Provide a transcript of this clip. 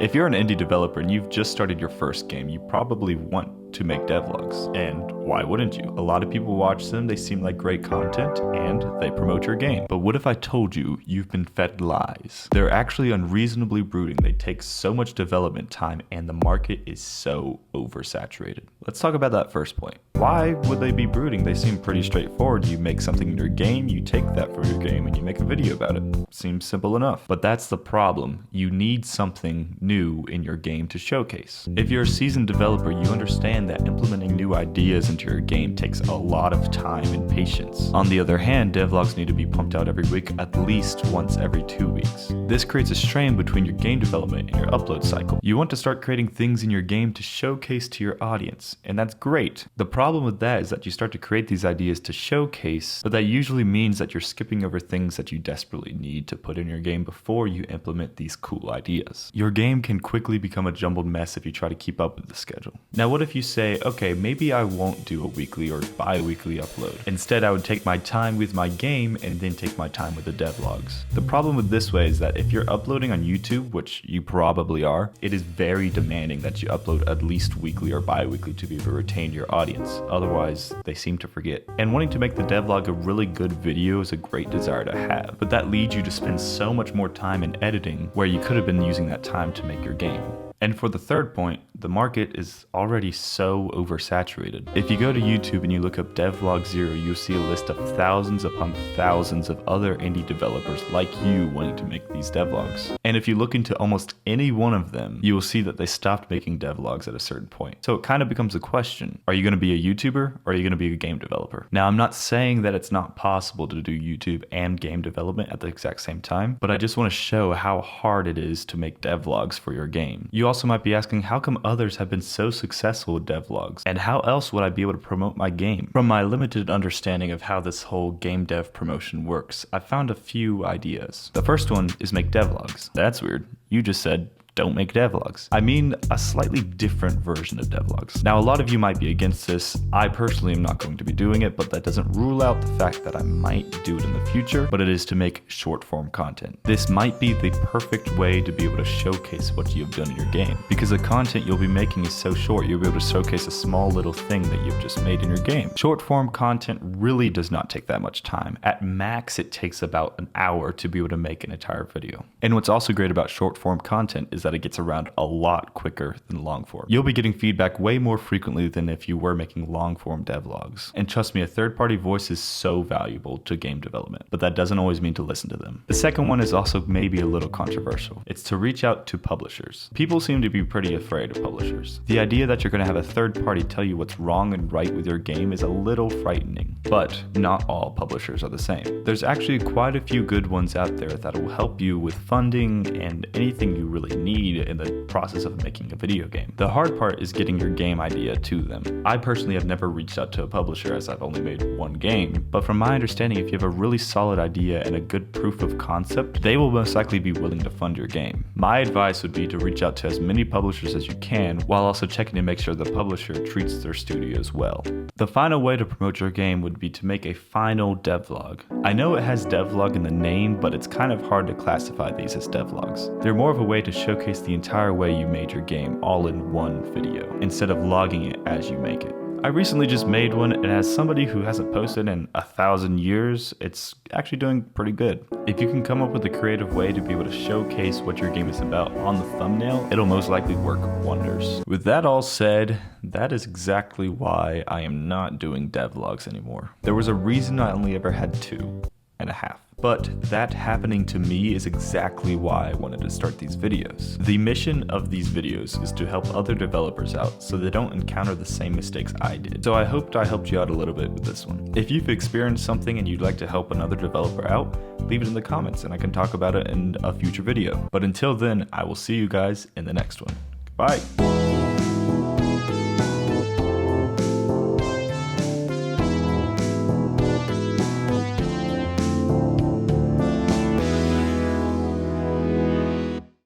If you're an indie developer and you've just started your first game, you probably want to make devlogs. And why wouldn't you? A lot of people watch them, they seem like great content, and they promote your game. But what if I told you you've been fed lies? They're actually unreasonably brooding. They take so much development time and the market is so oversaturated. Let's talk about that first point. Why would they be brooding? They seem pretty straightforward. You make something in your game, you take that from your game, and you make a video about it. Seems simple enough. But that's the problem. You need something new in your game to showcase. If you're a seasoned developer, you understand that implementing new ideas into your game takes a lot of time and patience. On the other hand, devlogs need to be pumped out every week, at least once every 2 weeks. This creates a strain between your game development and your upload cycle. You want to start creating things in your game to showcase to your audience, and that's great. The problem with that is that you start to create these ideas to showcase, but that usually means that you're skipping over things that you desperately need to put in your game before you implement these cool ideas. Your game can quickly become a jumbled mess if you try to keep up with the schedule. Now, what if you say, okay, maybe I won't do a weekly or bi-weekly upload. Instead, I would take my time with my game and then take my time with the devlogs. The problem with this way is that if you're uploading on YouTube, which you probably are, it is very demanding that you upload at least weekly or bi-weekly to be able to retain your audience. Otherwise, they seem to forget. And wanting to make the devlog a really good video is a great desire to have, but that leads you to spend so much more time in editing where you could have been using that time to make your game. And for the third point, the market is already so oversaturated. If you go to YouTube and you look up Devlog 0, you'll see a list of thousands upon thousands of other indie developers like you wanting to make these devlogs. And if you look into almost any one of them, you will see that they stopped making devlogs at a certain point. So it kind of becomes a question. Are you going to be a YouTuber or are you going to be a game developer? Now, I'm not saying that it's not possible to do YouTube and game development at the exact same time, but I just want to show how hard it is to make devlogs for your game. You also might be asking, how come others have been so successful with devlogs, and how else would I be able to promote my game? From my limited understanding of how this whole game dev promotion works, I found a few ideas. The first one is make devlogs. That's weird. You just said don't make devlogs. I mean a slightly different version of devlogs. Now, a lot of you might be against this. I personally am not going to be doing it, but that doesn't rule out the fact that I might do it in the future, but it is to make short form content. This might be the perfect way to be able to showcase what you've done in your game, because the content you'll be making is so short, you'll be able to showcase a small little thing that you've just made in your game. Short form content really does not take that much time. At max, it takes about an hour to be able to make an entire video. And what's also great about short form content is that it gets around a lot quicker than long form. You'll be getting feedback way more frequently than if you were making long form devlogs. And trust me, a third party voice is so valuable to game development, but that doesn't always mean to listen to them. The second one is also maybe a little controversial. It's to reach out to publishers. People seem to be pretty afraid of publishers. The idea that you're going to have a third party tell you what's wrong and right with your game is a little frightening, but not all publishers are the same. There's actually quite a few good ones out there that will help you with funding and anything you really need in the process of making a video game. The hard part is getting your game idea to them. I personally have never reached out to a publisher as I've only made one game, but from my understanding, if you have a really solid idea and a good proof of concept, they will most likely be willing to fund your game. My advice would be to reach out to as many publishers as you can, while also checking to make sure the publisher treats their studios well. The final way to promote your game would be to make a final devlog. I know it has devlog in the name, but it's kind of hard to classify these as devlogs. They're more of a way to showcase the entire way you made your game all in one video, instead of logging it as you make it. I recently just made one, and as somebody who hasn't posted in 1,000 years, it's actually doing pretty good. If you can come up with a creative way to be able to showcase what your game is about on the thumbnail, it'll most likely work wonders. With that all said, that is exactly why I am not doing devlogs anymore. There was a reason I only ever had 2.5. But that happening to me is exactly why I wanted to start these videos. The mission of these videos is to help other developers out so they don't encounter the same mistakes I did. So I hoped I helped you out a little bit with this one. If you've experienced something and you'd like to help another developer out, leave it in the comments and I can talk about it in a future video. But until then, I will see you guys in the next one. Bye.